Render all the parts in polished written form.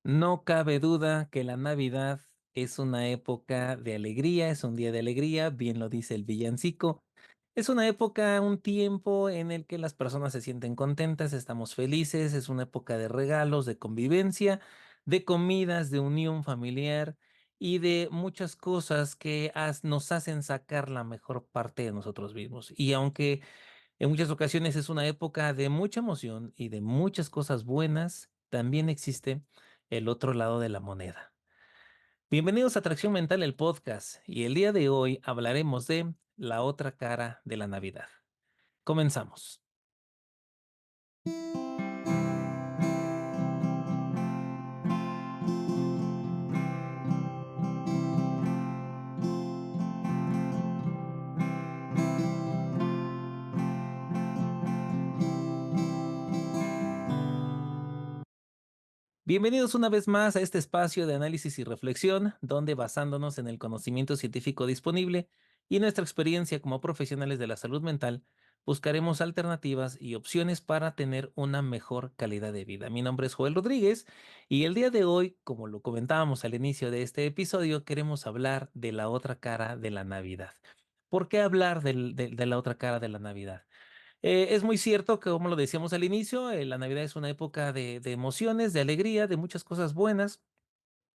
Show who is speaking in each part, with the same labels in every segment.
Speaker 1: No cabe duda que la Navidad es una época de alegría, es un día de alegría, bien lo dice el villancico. Es una época, un tiempo en el que las personas se sienten contentas, estamos felices, es una época de regalos, de convivencia, de comidas, de unión familiar y de muchas cosas que nos hacen sacar la mejor parte de nosotros mismos. Y aunque en muchas ocasiones es una época de mucha emoción y de muchas cosas buenas, también existe el otro lado de la moneda. Bienvenidos a Atracción Mental, el podcast, y el día de hoy hablaremos de la otra cara de la Navidad. Comenzamos. Bienvenidos una vez más a este espacio de análisis y reflexión, donde basándonos en el conocimiento científico disponible y nuestra experiencia como profesionales de la salud mental, buscaremos alternativas y opciones para tener una mejor calidad de vida. Mi nombre es Joel Rodríguez y el día de hoy, como lo comentábamos al inicio de este episodio, queremos hablar de la otra cara de la Navidad. ¿Por qué hablar de la otra cara de la Navidad? Es muy cierto que, como lo decíamos al inicio, la Navidad es una época de emociones, de alegría, de muchas cosas buenas,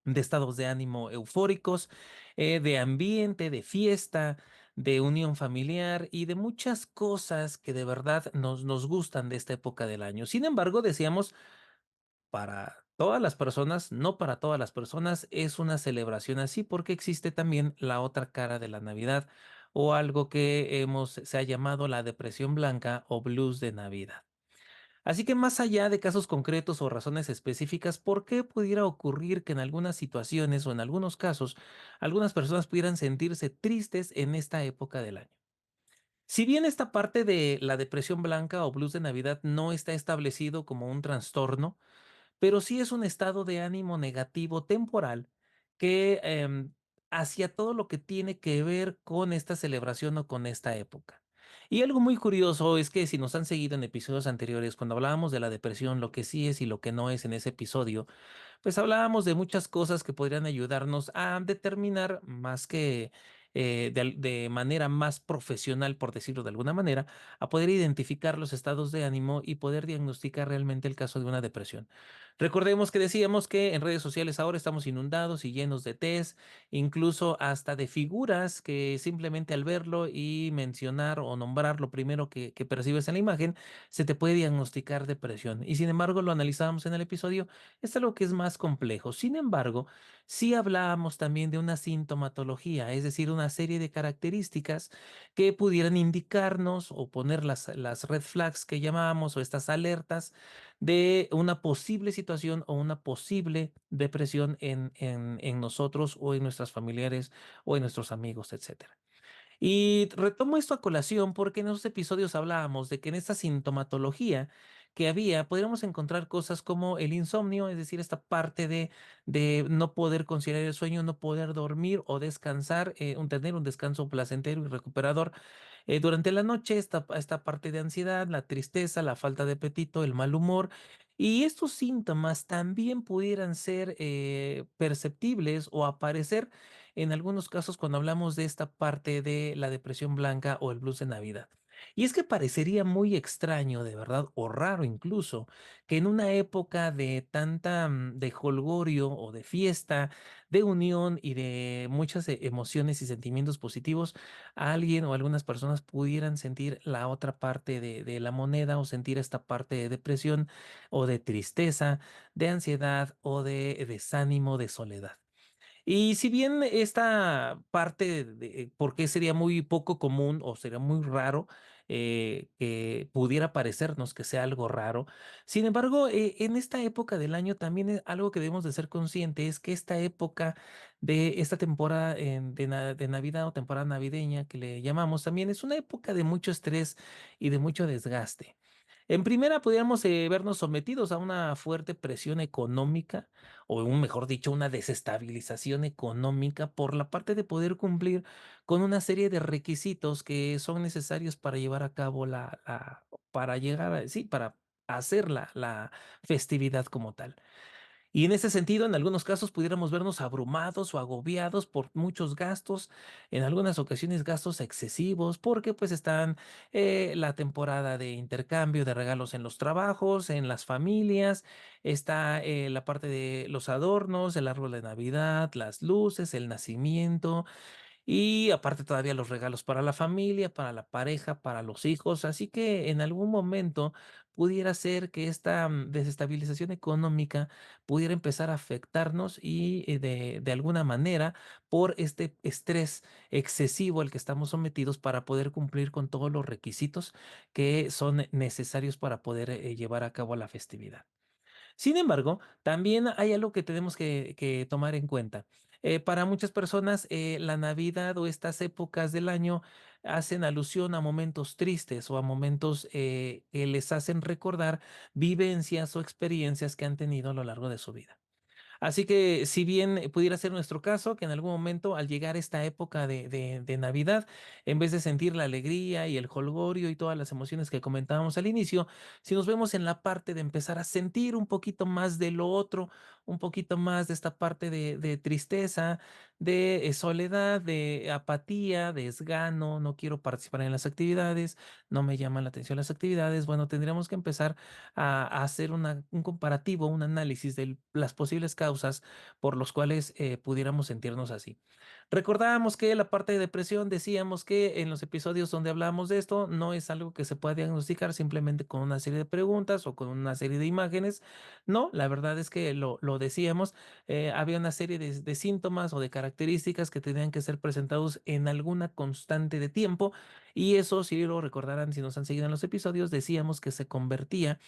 Speaker 1: de estados de ánimo eufóricos, de ambiente, de fiesta, de unión familiar y de muchas cosas que de verdad nos gustan de esta época del año. Sin embargo, decíamos, para todas las personas, no para todas las personas, es una celebración así porque existe también la otra cara de la Navidad o algo que se ha llamado la depresión blanca o blues de Navidad. Así que más allá de casos concretos o razones específicas, ¿por qué pudiera ocurrir que en algunas situaciones o en algunos casos algunas personas pudieran sentirse tristes en esta época del año? Si bien esta parte de la depresión blanca o blues de Navidad no está establecido como un trastorno, pero sí es un estado de ánimo negativo temporal que hacia todo lo que tiene que ver con esta celebración o con esta época. Y algo muy curioso es que si nos han seguido en episodios anteriores, cuando hablábamos de la depresión, lo que sí es y lo que no es en ese episodio, pues hablábamos de muchas cosas que podrían ayudarnos a determinar más que de manera más profesional, por decirlo de alguna manera, a poder identificar los estados de ánimo y poder diagnosticar realmente el caso de una depresión. Recordemos que decíamos que en redes sociales ahora estamos inundados y llenos de test, incluso hasta de figuras que simplemente al verlo y mencionar o nombrar lo primero que percibes en la imagen, se te puede diagnosticar depresión. Y sin embargo, lo analizábamos en el episodio, es algo que es más complejo. Sin embargo, sí hablábamos también de una sintomatología, es decir, una serie de características que pudieran indicarnos o poner las red flags que llamábamos o estas alertas de una posible situación o una posible depresión en nosotros o en nuestras familiares o en nuestros amigos, etcétera. Y retomo esto a colación porque en esos episodios hablábamos de que en esta sintomatología que había, podríamos encontrar cosas como el insomnio, es decir, esta parte de no poder conciliar el sueño, no poder dormir o descansar, tener un descanso placentero y recuperador durante la noche, esta parte de ansiedad, la tristeza, la falta de apetito, el mal humor. Y estos síntomas también pudieran ser perceptibles o aparecer en algunos casos cuando hablamos de esta parte de la depresión blanca o el blues de Navidad. Y es que parecería muy extraño, de verdad, o raro incluso, que en una época de tanta de jolgorio o de fiesta, de unión y de muchas emociones y sentimientos positivos, alguien o algunas personas pudieran sentir la otra parte de la moneda o sentir esta parte de depresión o de tristeza, de ansiedad o de desánimo, de soledad. Y si bien esta parte de por qué sería muy poco común o sería muy raro que pudiera parecernos que sea algo raro, sin embargo, en esta época del año también algo que debemos de ser conscientes es que esta época de esta temporada de Navidad o temporada navideña que le llamamos también es una época de mucho estrés y de mucho desgaste. En primera, podríamos vernos sometidos a una fuerte presión económica o mejor dicho, una desestabilización económica por la parte de poder cumplir con una serie de requisitos que son necesarios para llevar a cabo para llegar sí, para hacer la festividad como tal. Y en ese sentido, en algunos casos pudiéramos vernos abrumados o agobiados por muchos gastos, en algunas ocasiones gastos excesivos, porque pues están la temporada de intercambio de regalos en los trabajos, en las familias, está la parte de los adornos, el árbol de Navidad, las luces, el nacimiento. Y aparte todavía los regalos para la familia, para la pareja, para los hijos. Así que en algún momento pudiera ser que esta desestabilización económica pudiera empezar a afectarnos y de alguna manera por este estrés excesivo al que estamos sometidos para poder cumplir con todos los requisitos que son necesarios para poder llevar a cabo la festividad. Sin embargo, también hay algo que tenemos que tomar en cuenta. Para muchas personas, la Navidad o estas épocas del año hacen alusión a momentos tristes o a momentos que les hacen recordar vivencias o experiencias que han tenido a lo largo de su vida. Así que si bien pudiera ser nuestro caso, que en algún momento al llegar esta época de Navidad, en vez de sentir la alegría y el jolgorio y todas las emociones que comentábamos al inicio, si nos vemos en la parte de empezar a sentir un poquito más de lo otro, un poquito más de esta parte de tristeza, de soledad, de apatía, de desgano, no quiero participar en las actividades, no me llaman la atención las actividades, bueno, tendríamos que empezar a hacer un comparativo, un análisis de las posibles causas por los cuales pudiéramos sentirnos así. Recordábamos que la parte de depresión, decíamos que en los episodios donde hablábamos de esto, no es algo que se pueda diagnosticar simplemente con una serie de preguntas o con una serie de imágenes. No, la verdad es que lo decíamos, había una serie de síntomas o de características que tenían que ser presentados en alguna constante de tiempo y eso, si lo recordarán, si nos han seguido en los episodios, decíamos que se convertía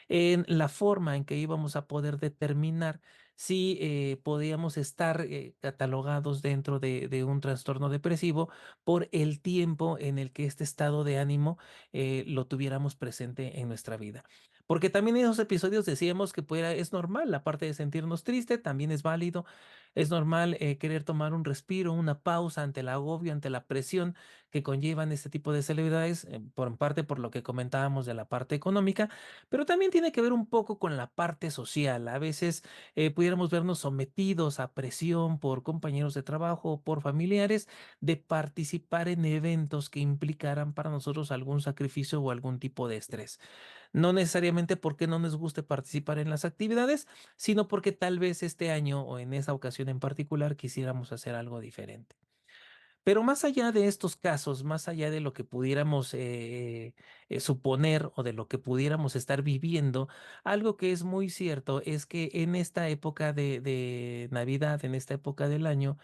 Speaker 1: en la forma en que íbamos a poder determinar si podíamos estar catalogados dentro de un trastorno depresivo por el tiempo en el que este estado de ánimo lo tuviéramos presente en nuestra vida. Porque también en esos episodios decíamos que pues, es normal, la parte de sentirnos triste también es válido, es normal querer tomar un respiro, una pausa ante el agobio, ante la presión que conllevan este tipo de celebridades, por parte por lo que comentábamos de la parte económica, pero también tiene que ver un poco con la parte social. A veces pudiéramos vernos sometidos a presión por compañeros de trabajo o por familiares de participar en eventos que implicaran para nosotros algún sacrificio o algún tipo de estrés. No necesariamente porque no nos guste participar en las actividades, sino porque tal vez este año o en esa ocasión en particular quisiéramos hacer algo diferente. Pero más allá de estos casos, más allá de lo que pudiéramos suponer o de lo que pudiéramos estar viviendo, algo que es muy cierto es que en esta época de Navidad, en esta época del año,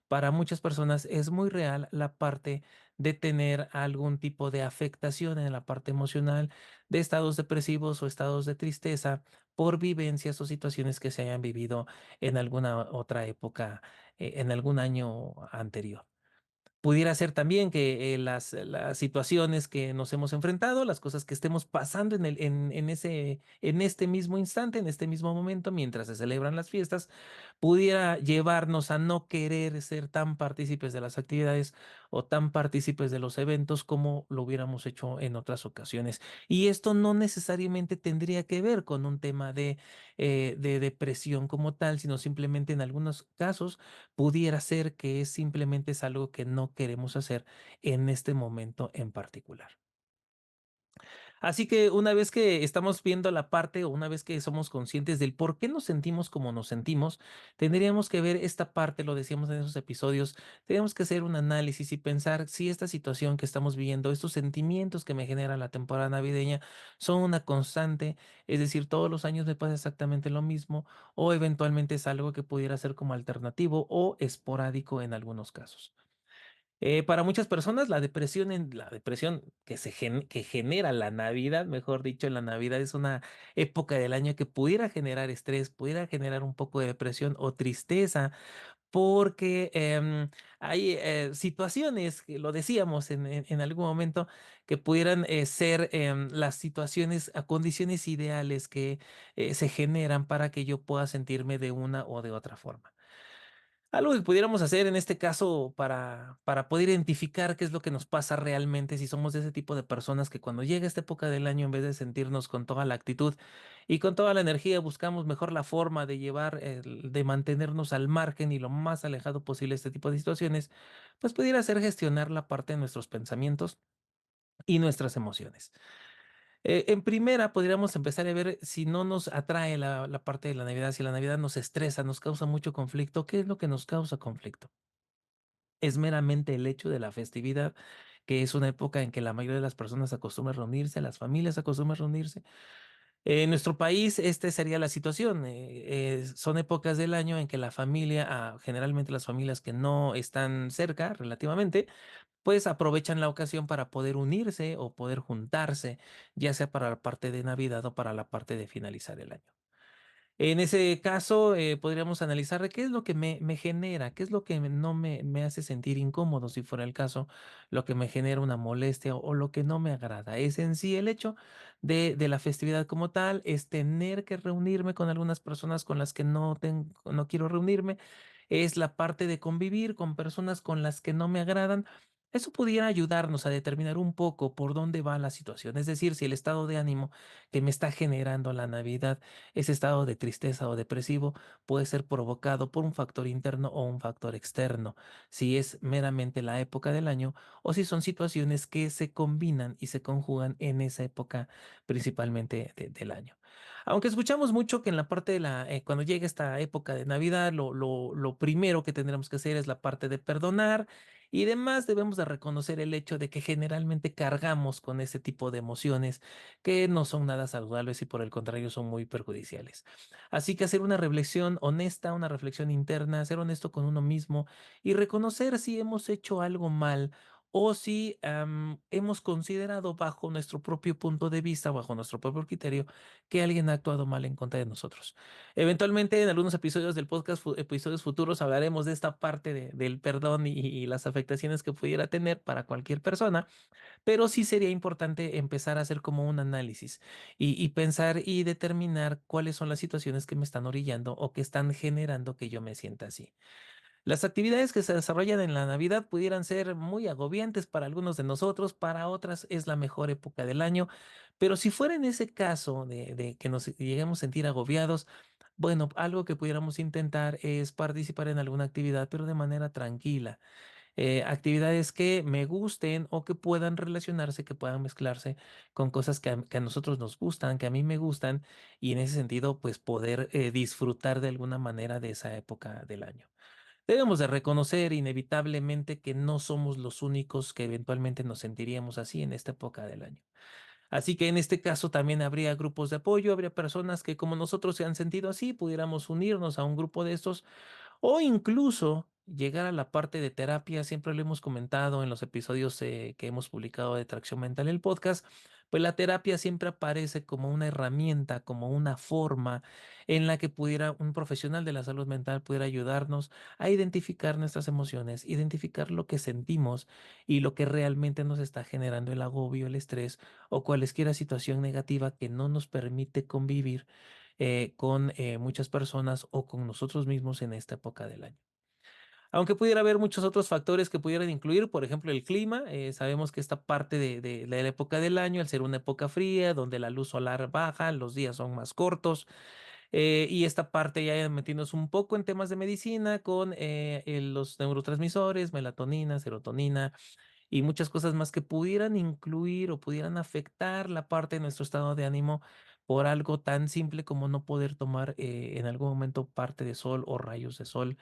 Speaker 1: para muchas personas es muy real la parte de tener algún tipo de afectación en la parte emocional, de estados depresivos o estados de tristeza por vivencias o situaciones que se hayan vivido en alguna otra época, en algún año anterior. Pudiera ser también que las situaciones que nos hemos enfrentado, las cosas que estemos pasando en este mismo instante, en este mismo momento, mientras se celebran las fiestas, pudiera llevarnos a no querer ser tan partícipes de las actividades o tan partícipes de los eventos como lo hubiéramos hecho en otras ocasiones. Y esto no necesariamente tendría que ver con un tema de depresión como tal, sino simplemente en algunos casos pudiera ser que simplemente es algo que no queremos hacer en este momento en particular. Así que una vez que estamos viendo la parte o una vez que somos conscientes del por qué nos sentimos como nos sentimos, tendríamos que ver esta parte, lo decíamos en esos episodios, tenemos que hacer un análisis y pensar si esta situación que estamos viviendo, estos sentimientos que me genera la temporada navideña, son una constante, es decir, todos los años me pasa exactamente lo mismo o eventualmente es algo que pudiera ser como alternativo o esporádico en algunos casos. Para muchas personas, la depresión que genera la Navidad, mejor dicho, la Navidad es una época del año que pudiera generar estrés, pudiera generar un poco de depresión o tristeza, porque hay situaciones, que lo decíamos en algún momento, que pudieran ser las situaciones, a condiciones ideales que se generan para que yo pueda sentirme de una o de otra forma. Algo que pudiéramos hacer en este caso para poder identificar qué es lo que nos pasa realmente, si somos de ese tipo de personas que cuando llega esta época del año, en vez de sentirnos con toda la actitud y con toda la energía, buscamos mejor la forma de llevar, de mantenernos al margen y lo más alejado posible de este tipo de situaciones, pues pudiera ser gestionar la parte de nuestros pensamientos y nuestras emociones. En primera, podríamos empezar a ver si no nos atrae la parte de la Navidad, si la Navidad nos estresa, nos causa mucho conflicto. ¿Qué es lo que nos causa conflicto? Es meramente el hecho de la festividad, que es una época en que la mayoría de las personas acostumbran a reunirse, las familias acostumbran a reunirse. En nuestro país, esta sería la situación. Son épocas del año en que la familia, generalmente las familias que no están cerca relativamente, pues aprovechan la ocasión para poder unirse o poder juntarse, ya sea para la parte de Navidad o para la parte de finalizar el año. En ese caso, podríamos analizar de qué es lo que me genera, qué es lo que no me hace sentir incómodo, si fuera el caso, lo que me genera una molestia o lo que no me agrada. Es en sí el hecho de la festividad como tal, es tener que reunirme con algunas personas con las que no quiero reunirme, es la parte de convivir con personas con las que no me agradan. Eso pudiera ayudarnos a determinar un poco por dónde va la situación, es decir, si el estado de ánimo que me está generando la Navidad, ese estado de tristeza o depresivo puede ser provocado por un factor interno o un factor externo, si es meramente la época del año o si son situaciones que se combinan y se conjugan en esa época principalmente del año. Aunque escuchamos mucho que en la parte de cuando llega esta época de Navidad, lo primero que tendremos que hacer es la parte de perdonar y demás, debemos de reconocer el hecho de que generalmente cargamos con ese tipo de emociones que no son nada saludables y por el contrario son muy perjudiciales. Así que hacer una reflexión honesta, una reflexión interna, ser honesto con uno mismo y reconocer si hemos hecho algo mal o si hemos considerado bajo nuestro propio punto de vista, bajo nuestro propio criterio, que alguien ha actuado mal en contra de nosotros. Eventualmente, en algunos episodios del podcast, episodios futuros, hablaremos de esta parte del perdón y las afectaciones que pudiera tener para cualquier persona, pero sí sería importante empezar a hacer como un análisis y pensar y determinar cuáles son las situaciones que me están orillando o que están generando que yo me sienta así. Las actividades que se desarrollan en la Navidad pudieran ser muy agobiantes para algunos de nosotros, para otras es la mejor época del año, pero si fuera en ese caso de que nos lleguemos a sentir agobiados, bueno, algo que pudiéramos intentar es participar en alguna actividad, pero de manera tranquila, actividades que me gusten o que puedan relacionarse, que puedan mezclarse con cosas que a nosotros nos gustan, que a mí me gustan, y en ese sentido, pues poder disfrutar de alguna manera de esa época del año. Debemos de reconocer inevitablemente que no somos los únicos que eventualmente nos sentiríamos así en esta época del año. Así que en este caso también habría grupos de apoyo, habría personas que como nosotros se han sentido así, pudiéramos unirnos a un grupo de estos o incluso llegar a la parte de terapia. Siempre lo hemos comentado en los episodios que hemos publicado de Tracción Mental, el podcast, pues la terapia siempre aparece como una herramienta, como una forma en la que pudiera un profesional de la salud mental pudiera ayudarnos a identificar nuestras emociones, identificar lo que sentimos y lo que realmente nos está generando el agobio, el estrés o cualesquiera situación negativa que no nos permite convivir con muchas personas o con nosotros mismos en esta época del año. Aunque pudiera haber muchos otros factores que pudieran incluir, por ejemplo, el clima. Sabemos que esta parte de la época del año, al ser una época fría, donde la luz solar baja, los días son más cortos, y esta parte ya metiéndonos un poco en temas de medicina con los neurotransmisores, melatonina, serotonina, y muchas cosas más que pudieran incluir o pudieran afectar la parte de nuestro estado de ánimo por algo tan simple como no poder tomar en algún momento parte de sol o rayos de sol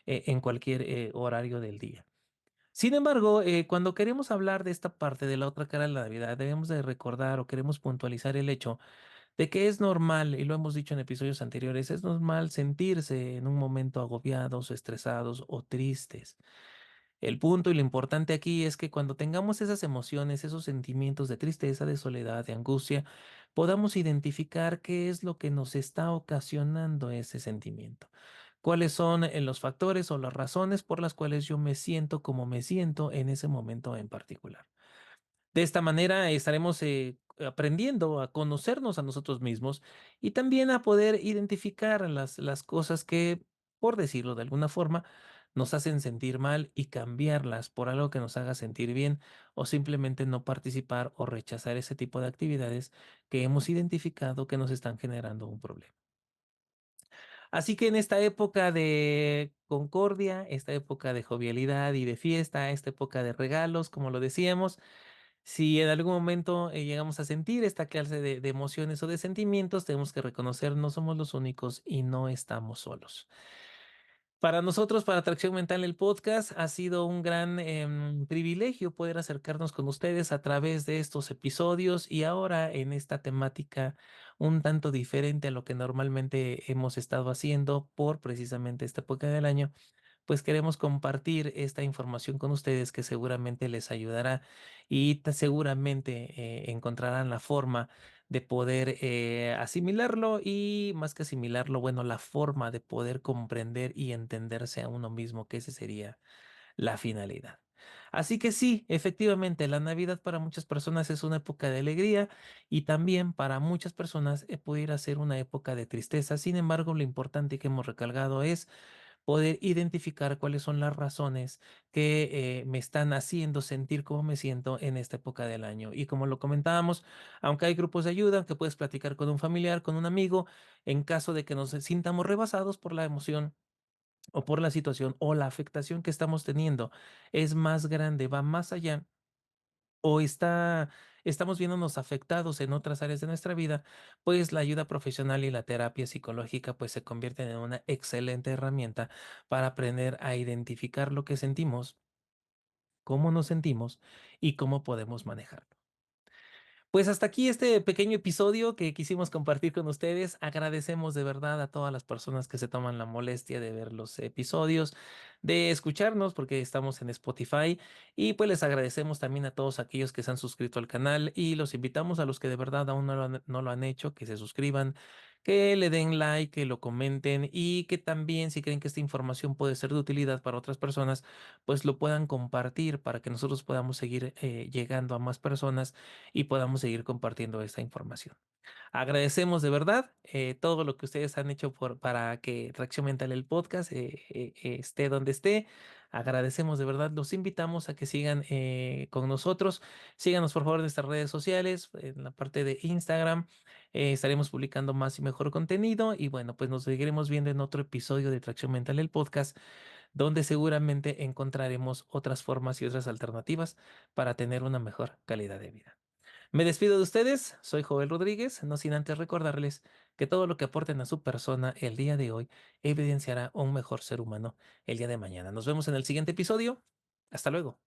Speaker 1: en cualquier horario del día. Sin embargo, cuando queremos hablar de esta parte de la otra cara de la Navidad, debemos de recordar o queremos puntualizar el hecho de que es normal, y lo hemos dicho en episodios anteriores, es normal sentirse en un momento agobiados o estresados o tristes. El punto y lo importante aquí es que cuando tengamos esas emociones, esos sentimientos de tristeza, de soledad, de angustia, podamos identificar qué es lo que nos está ocasionando ese sentimiento. ¿Cuáles son los factores o las razones por las cuales yo me siento como me siento en ese momento en particular? De esta manera estaremos aprendiendo a conocernos a nosotros mismos y también a poder identificar las cosas que, por decirlo de alguna forma, nos hacen sentir mal y cambiarlas por algo que nos haga sentir bien o simplemente no participar o rechazar ese tipo de actividades que hemos identificado que nos están generando un problema. Así que en esta época de concordia, esta época de jovialidad y de fiesta, esta época de regalos, como lo decíamos, si en algún momento llegamos a sentir esta clase de emociones o de sentimientos, tenemos que reconocer no somos los únicos y no estamos solos. Para nosotros, para Atracción Mental, el podcast ha sido un gran privilegio poder acercarnos con ustedes a través de estos episodios y ahora en esta temática un tanto diferente a lo que normalmente hemos estado haciendo por precisamente esta época del año, pues queremos compartir esta información con ustedes que seguramente les ayudará y seguramente encontrarán la forma de poder asimilarlo y más que asimilarlo, bueno, la forma de poder comprender y entenderse a uno mismo, que ese sería la finalidad. Así que sí, efectivamente, la Navidad para muchas personas es una época de alegría y también para muchas personas pudiera ser una época de tristeza. Sin embargo, lo importante que hemos recalcado es poder identificar cuáles son las razones que me están haciendo sentir cómo me siento en esta época del año. Y como lo comentábamos, aunque hay grupos de ayuda que puedes platicar con un familiar, con un amigo, en caso de que nos sintamos rebasados por la emoción o por la situación o la afectación que estamos teniendo es más grande, va más allá o estamos viéndonos afectados en otras áreas de nuestra vida, pues la ayuda profesional y la terapia psicológica pues se convierten en una excelente herramienta para aprender a identificar lo que sentimos, cómo nos sentimos y cómo podemos manejarlo. Pues hasta aquí este pequeño episodio que quisimos compartir con ustedes. Agradecemos de verdad a todas las personas que se toman la molestia de ver los episodios, de escucharnos porque estamos en Spotify y pues les agradecemos también a todos aquellos que se han suscrito al canal y los invitamos a los que de verdad aún no lo han hecho, que se suscriban, que le den like, que lo comenten y que también si creen que esta información puede ser de utilidad para otras personas, pues lo puedan compartir para que nosotros podamos seguir llegando a más personas y podamos seguir compartiendo esta información. Agradecemos de verdad todo lo que ustedes han hecho para que Reacción Mental el podcast esté donde esté. Agradecemos de verdad, los invitamos a que sigan con nosotros. Síganos por favor en nuestras redes sociales, en la parte de Instagram. Estaremos publicando más y mejor contenido. Y bueno, pues nos seguiremos viendo en otro episodio de Tracción Mental el podcast, donde seguramente encontraremos otras formas y otras alternativas para tener una mejor calidad de vida. Me despido de ustedes, soy Joel Rodríguez, no sin antes recordarles que todo lo que aporten a su persona el día de hoy evidenciará un mejor ser humano el día de mañana. Nos vemos en el siguiente episodio. Hasta luego.